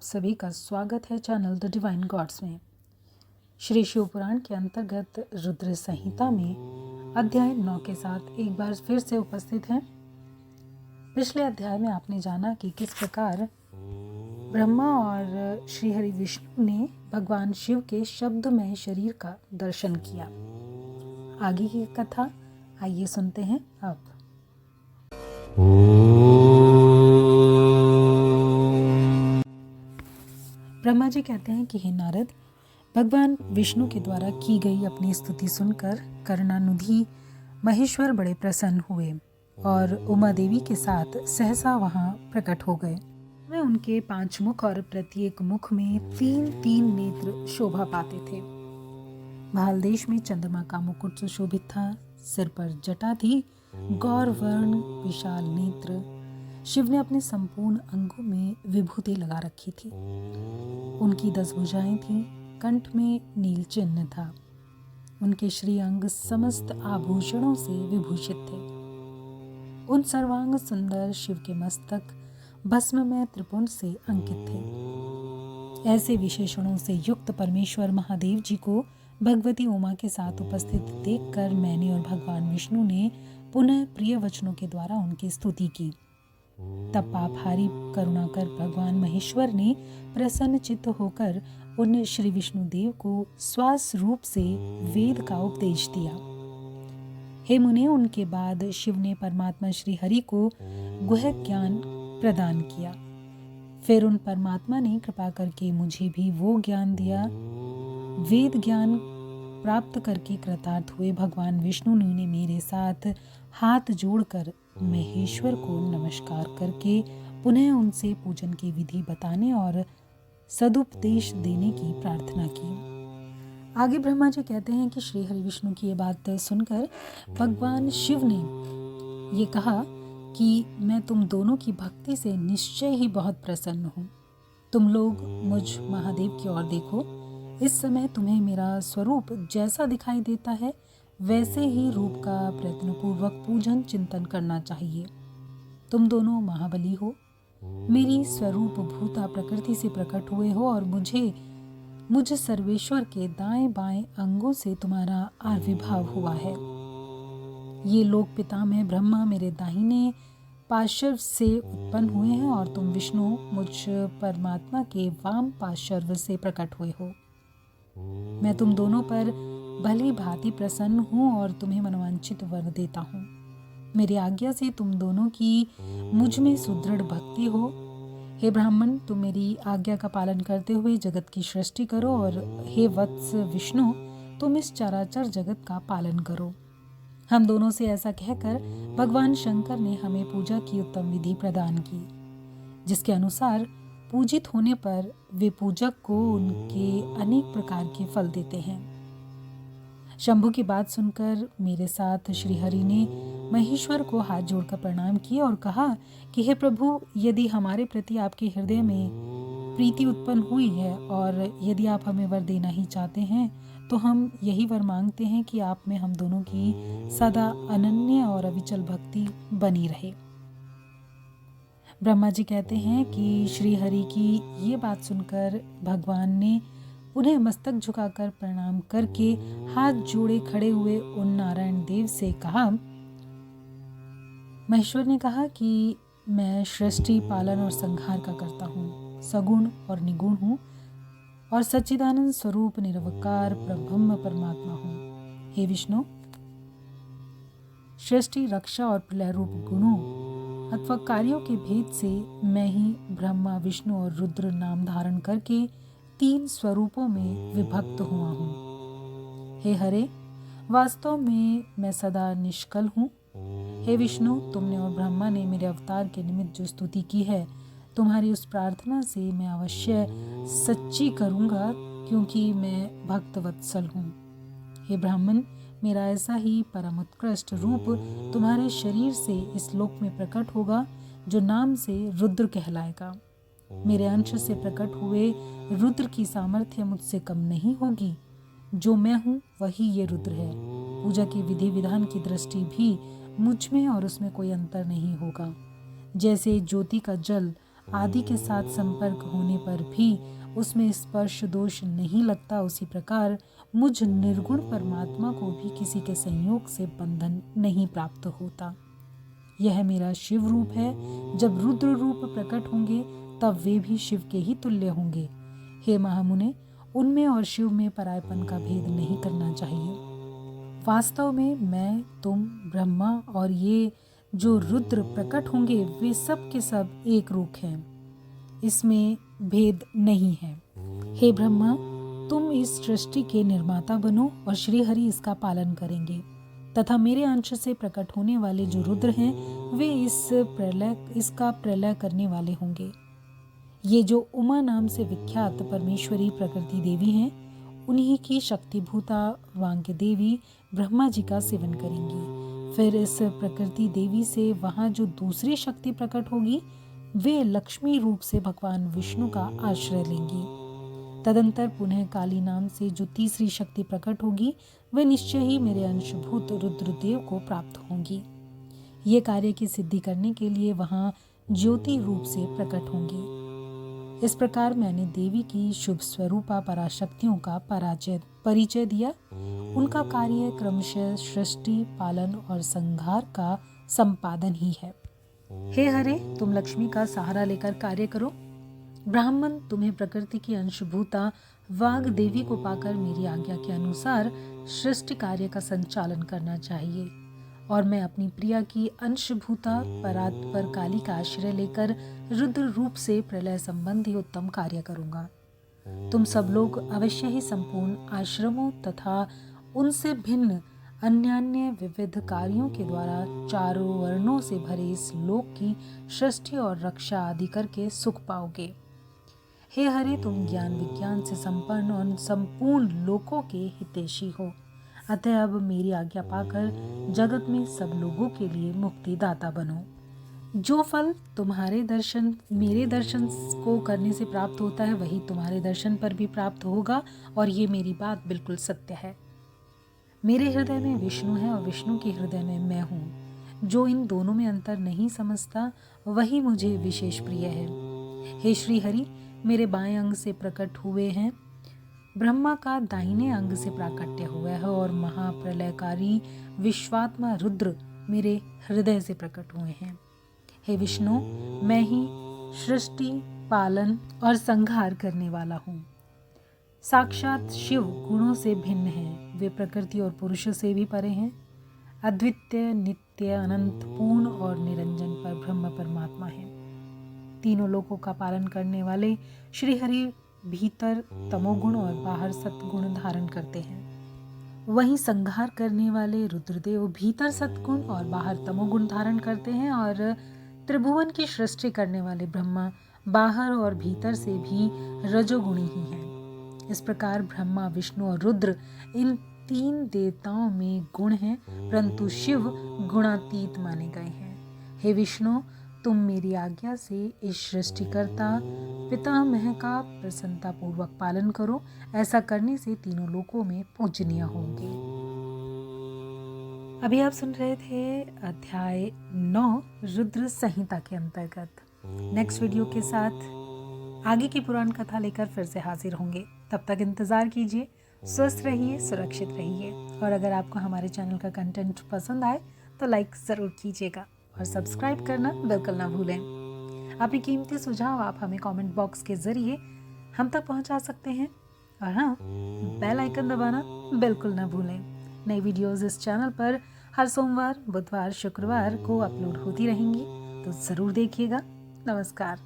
सभी का स्वागत है चैनल द डिवाइन गॉड्स में। श्री शिव पुराण के अंतर्गत रुद्र संहिता में अध्याय 9 के साथ एक बार फिर से उपस्थित हैं। पिछले अध्याय में आपने जाना कि किस प्रकार ब्रह्मा और श्री हरि विष्णु ने भगवान शिव के शब्दमय शरीर का दर्शन किया। आगे की कथा आइए सुनते हैं अब। ब्रह्मा जी कहते हैं कि हे नारद, भगवान विष्णु के द्वारा की गई अपनी स्तुति सुनकर करुणानिधि महेश्वर बड़े प्रसन्न हुए और उमा देवी के साथ सहसा वहां प्रकट हो गए। वे उनके 5 मुख और प्रत्येक मुख में 3-3 नेत्र शोभा पाते थे। भाल देश में चंद्रमा का मुकुट सुशोभित था, सिर पर जटा थी, गौर वर्ण विशाल नेत्र। शिव ने अपने संपूर्ण अंगों में विभूति लगा रखी थी। उनकी 10 भुजाएं थीं, कंठ में नील चिन्ह था। उनके श्री अंग समस्त आभूषणों से विभूषित थे। उन सर्वांग सुंदर शिव के मस्तक भस्म में त्रिपुंड से अंकित थे। ऐसे विशेषणों से युक्त परमेश्वर महादेव जी को भगवती उमा के साथ उपस्थित देखकर मैंने और भगवान विष्णु ने पुनः प्रिय वचनों के द्वारा उनकी स्तुति की। तब पापहारी करुणाकर भगवान महेश्वर ने प्रसन्न चित्त होकर उन श्री विष्णु देव को श्वास रूप से वेद का उपदेश दिया। हे मुने, उनके बाद शिव ने परमात्मा श्री हरि को गुह्य ज्ञान प्रदान किया। फिर उन परमात्मा ने कृपा करके मुझे भी वो ज्ञान दिया। वेद ज्ञान प्राप्त करके कृतार्थ हुए भगवान विष्णु ने मेरे साथ हाथ जोड़कर महेश्वर को नमस्कार करके पुनः उनसे पूजन की विधि बताने और सदुपदेश देने की प्रार्थना की। आगे ब्रह्मा जी कहते हैं कि श्री हरि विष्णु की ये बात सुनकर भगवान शिव ने ये कहा कि मैं तुम दोनों की भक्ति से निश्चय ही बहुत प्रसन्न हूँ। तुम लोग मुझ महादेव की ओर देखो। इस समय तुम्हें मेरा स्वरूप जैसा दिखाई देता है वैसे ही रूप का प्रयत्नपूर्वक पूजन चिंतन करना चाहिए। तुम दोनों महाबली हो, मेरी स्वरूप भूता प्रकृति से प्रकट हुए हो और मुझ सर्वेश्वर के दाएं बाएं अंगों से तुम्हारा आविर्भाव हुआ है। ये लोक पितामह ब्रह्मा मेरे दाहिने पार्श्व से उत्पन्न हुए हैं और तुम विष्णु मुझ परमात्मा के वाम पार्श्व से प्रकट हुए हो। मैं तुम दोनों पर भली भांति प्रसन्न हूँ और तुम्हें मनोवांछित वर देता हूँ। मेरी आज्ञा से तुम दोनों की मुझ में सुदृढ़ भक्ति हो। हे ब्राह्मण, तुम मेरी आज्ञा का पालन करते हुए जगत की सृष्टि करो और हे वत्स विष्णु, तुम इस चराचर जगत का पालन करो। हम दोनों से ऐसा कहकर भगवान शंकर ने हमें पूजा की उत्तम विधि प्रदान की, जिसके अनुसार पूजित होने पर वे पूजक को उनके अनेक प्रकार के फल देते हैं। शंभु की बात सुनकर मेरे साथ श्री हरि ने महेश्वर को हाथ जोड़कर प्रणाम किया और कहा कि हे प्रभु, यदि हमारे प्रति आपके हृदय में प्रीति उत्पन्न हुई है और यदि आप हमें वर देना ही चाहते हैं तो हम यही वर मांगते हैं कि आप में हम दोनों की सदा अनन्य और अविचल भक्ति बनी रहे। ब्रह्मा जी कहते हैं कि श्री हरि की ये बात सुनकर भगवान ने उन्हें मस्तक झुकाकर प्रणाम करके हाथ जोड़े खड़े हुए उन नारायण देव से कहा। महेश्वर ने कहा कि मैं सृष्टि पालन और संहार का करता हूँ, सगुण और निगुण हूँ और सच्चिदानंद स्वरूप निरवकार ब्रह्म परमात्मा हूँ। हे विष्णु, सृष्टि रक्षा और प्रलय रूप गुणों अथवा कार्यों के भेद से मैं ही ब्रह्मा विष्णु और रुद्र नाम धारण करके 3 स्वरूपों में विभक्त हुआ हूँ। हे हरे, वास्तव में मैं सदा निष्कल हूँ। हे विष्णु, तुमने और ब्रह्मा ने मेरे अवतार के निमित्त जो स्तुति की है, तुम्हारी उस प्रार्थना से मैं अवश्य सच्ची करूँगा, क्योंकि मैं भक्त वत्सल हूँ। हे ब्राह्मण, मेरा ऐसा ही परम उत्कृष्ट रूप तुम्हारे शरीर से इस लोक में प्रकट होगा, जो नाम से रुद्र कहलाएगा। मेरे अंश से प्रकट हुए रुद्र की सामर्थ्य मुझसे कम नहीं होगी। जो मैं हूँ वही ये रुद्र है। पूजा की विधि विधान की दृष्टि भी मुझ में और उसमें कोई अंतर नहीं होगा। जैसे ज्योति का जल आदि के साथ संपर्क होने पर भी उसमें स्पर्श दोष नहीं लगता, उसी प्रकार मुझ निर्गुण परमात्मा को भी किसी के संयोग से बंधन नहीं प्राप्त होता। यह मेरा शिव रूप है। जब रुद्र रूप प्रकट होंगे तब वे भी शिव के ही तुल्य होंगे। हे महामुने, उनमें और शिव में परायपन का भेद नहीं करना चाहिए। वास्तव में मैं, तुम, ब्रह्मा और ये जो रुद्र प्रकट होंगे वे सब के सब एक रूप हैं, इसमें भेद नहीं है। हे ब्रह्मा, तुम इस सृष्टि के निर्माता बनो और श्री हरि इसका पालन करेंगे, तथा मेरे अंश से प्रकट होने वाले जो रुद्र हैं वे इसका प्रलय करने वाले होंगे। ये जो उमा नाम से विख्यात परमेश्वरी प्रकृति देवी हैं, उन्हीं की शक्तिभूता वांग्य देवी ब्रह्मा जी का सेवन करेंगी। फिर इस प्रकृति देवी से वहाँ जो दूसरी शक्ति प्रकट होगी वे लक्ष्मी रूप से भगवान विष्णु का आश्रय लेंगी। तदंतर पुनः काली नाम से जो तीसरी शक्ति प्रकट होगी वे निश्चय ही मेरे अंशभूत रुद्रदेव को प्राप्त होंगी। ये कार्य की सिद्धि करने के लिए वहाँ ज्योति रूप से प्रकट होंगी। इस प्रकार मैंने देवी की शुभ स्वरूपा पराशक्तियों का परिचय दिया। उनका कार्य क्रमशः सृष्टि, पालन और संहार का संपादन ही है। हे हरे, तुम लक्ष्मी का सहारा लेकर कार्य करो। ब्राह्मण, तुम्हें प्रकृति की अंशभूता वाग देवी को पाकर मेरी आज्ञा के अनुसार सृष्टि कार्य का संचालन करना चाहिए, और मैं अपनी प्रिया की अंशभूता परात्पर काली का आश्रय लेकर रुद्र रूप से प्रलय संबंधी उत्तम कार्य करूंगा। तुम सब लोग अवश्य ही संपूर्ण आश्रमों तथा उनसे भिन्न अन्यान्य विविध कार्यों के द्वारा चारों वर्णों से भरे इस लोक की सृष्टि और रक्षा आदि करके सुख पाओगे। हे हरे, तुम ज्ञान विज्ञान से संपन्न और संपूर्ण लोकों के हितैषी हो, अतः अब मेरी आज्ञा पाकर जगत में सब लोगों के लिए मुक्ति दाता बनो। जो फल तुम्हारे दर्शन मेरे दर्शन को करने से प्राप्त होता है वही तुम्हारे दर्शन पर भी प्राप्त होगा, और ये मेरी बात बिल्कुल सत्य है। मेरे हृदय में विष्णु है और विष्णु के हृदय में मैं हूँ। जो इन दोनों में अंतर नहीं समझता वही मुझे विशेष प्रिय है। हे श्री हरि, मेरे बाएं अंग से प्रकट हुए हैं, ब्रह्मा का दाहिने अंग से प्राकट्य हुआ है, और महाप्रलयकारी विश्वात्मा रुद्र मेरे हृदय से प्रकट हुए हैं। हे विष्णु, मैं ही सृष्टि, पालन और संहार करने वाला हूँ। साक्षात शिव गुणों से भिन्न हैं, वे प्रकृति और पुरुष से भी परे हैं। अद्वितीय, नित्य, अनंत, पूर्ण और निरंजन पर ब्रह्म परमात्मा है। तीनों लोकों का पालन करने वाले श्री हरि भीतर तमोगुण और बाहर सत्गुण धारण करते हैं। वहीं संहार करने वाले रुद्रदेव भीतर सत्गुण और बाहर तमोगुण धारण करते हैं, और त्रिभुवन की सृष्टि करने वाले ब्रह्मा बाहर और भीतर से भी रजोगुणी ही हैं। इस प्रकार ब्रह्मा, विष्णु और रुद्र इन तीन देवताओं में गुण हैं, परंतु शिव गुणातीत माने गए हैं। हे विष्णु, तुम मेरी आज्ञा से इस सृष्टिकर्ता पितामह का प्रसन्नता पूर्वक पालन करो। ऐसा करने से तीनों लोकों में पूजनीय होंगे। अभी आप सुन रहे थे अध्याय 9 रुद्र संहिता के अंतर्गत। नेक्स्ट वीडियो के साथ आगे की पुराण कथा लेकर फिर से हाजिर होंगे। तब तक इंतज़ार कीजिए। स्वस्थ रहिए, सुरक्षित रहिए, और अगर आपको हमारे चैनल का कंटेंट पसंद आए तो लाइक ज़रूर कीजिएगा और सब्सक्राइब करना बिल्कुल ना भूलें। अपनी कीमती सुझाव आप हमें कमेंट बॉक्स के ज़रिए हम तक पहुंचा सकते हैं, और हाँ, बेल आइकन दबाना बिल्कुल ना भूलें। नई वीडियोस इस चैनल पर हर सोमवार, बुधवार, शुक्रवार को अपलोड होती रहेंगी, तो ज़रूर देखिएगा। नमस्कार।